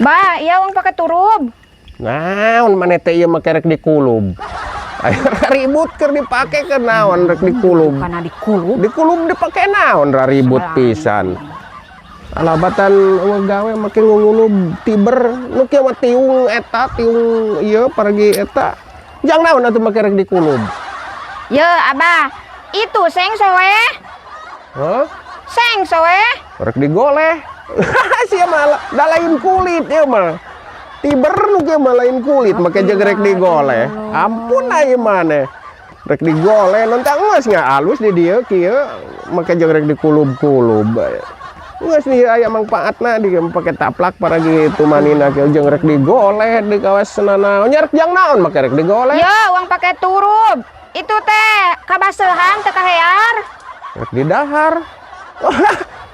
Ba, iya uang pakai turub. Naon mana teh ieu make rek dikulub. Ayo ribut keur dipake ke naon rek dikulub. Karena dikulub. Dikulub dipake naon ra ribut pisan. Alabatan gawe make ngulub tiber nu kieu mah tiung eta tiung ieu pergi eta. Jang naon atuh make rek dikulub. Ye, Abah. Itu seng soe. Hah? Seng soe. Rek digoleh. Sia mah da lain kulit ieu mah. Tiber nu kieu mah lain kulit make jeung rek digoleh. Ampun aya maneh. Rek digoleh non teh geus alus di dieu kieu make jeung rek dikulub-kulub. Geus nih aya mangpaatna di pake taplak paragi tumanina kieu jeung rek digoleh di kawasan naon nya rek jang naon make rek digoleh. Ya, uang pakai turub. Itu teh kabaseuhan teh kahear. Rek di dahar.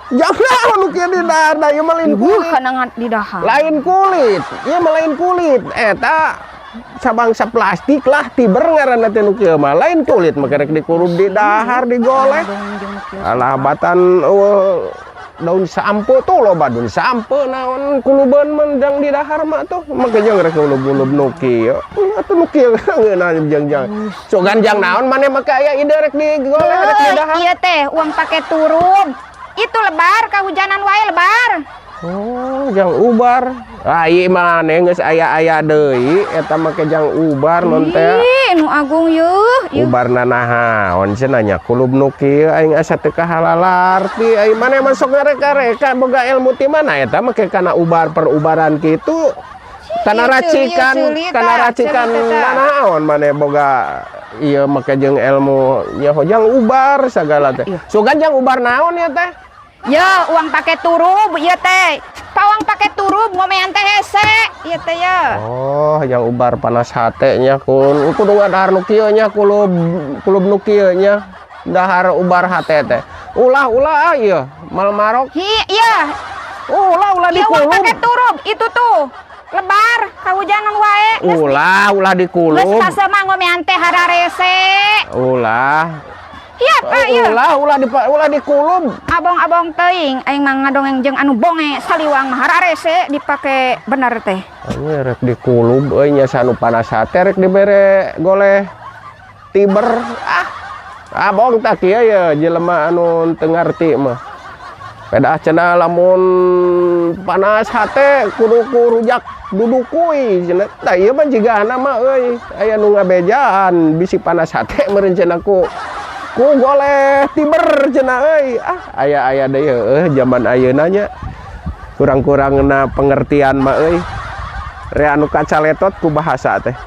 Jang naon nu kieu di dahar da ieu mah lain kulit. Kana di dahar. Lain kulit. Ieu mah lain kulit. Eta sabangsa plastik lah tiber ngaranna teh nu kieu mah lain kulit make rek dikulub di dahar digoleh. Alabatan daun sampo tuh loba daun sampo naon kulubeun mah jang di dahar mah tuh make jeung rek ngulub-ngulub nu kieu atuh nu kieu ngeunah jang sok ganjang naon maneh make aya ide rek digoleh rek di dahar. Ieu teh uang pakai turub. Itu lebar kahujanan wae lebar. Oh jang ubar ieu maneh geus aya deui eta make jang ubar non teh. Ih nu agung yeuh. Ubarna nahaon cenah nya kulub nu kieu aing asa teu kahalalarti aing maneh mah sok ngareka-reka boga ilmu ti mana eta make kana ubar perubaran kitu kana racikan naon maneh boga ieu make jeung ilmu nya hojang ubar sagala teh sugan jang ubar naon ya teh. Ya uang pakai turub ieu teh pawang pakai turub ngomean teh hese ieu teh ya. Oh yang ubar panas hate nya kun kudu ngadahar nu kieu nya kulub nu kieu nya dahar ubar hate teh ulah ieu mal marok iya ulah ieu uang dikulub pakai turub itu tuh lebar kahujanan wae ulah dikulub geus kasemah ngomean teh hararese ulah iya Pak ieu ulah dikulub abong-abong teuing aing mah ngadongeng jeung anu bonge saliwang mah hararese dipake bener teh. Ini rek dikulub euy nya sanu panas hate rek dibere goleh tiber abong tak kieu ya jelema anu teu ngarti mah pedah cenah lamun panas hate kudu kurujak dudukuy cenah tah ieu mah jigana mah euy aya nu ngabejaan bisi panas hate meureun cenah ku goleh tiber cenah euy aya deui zaman ayeuna nya kurang-kurangna pengertian mah euy re anu kacaletot ku bahasa teh.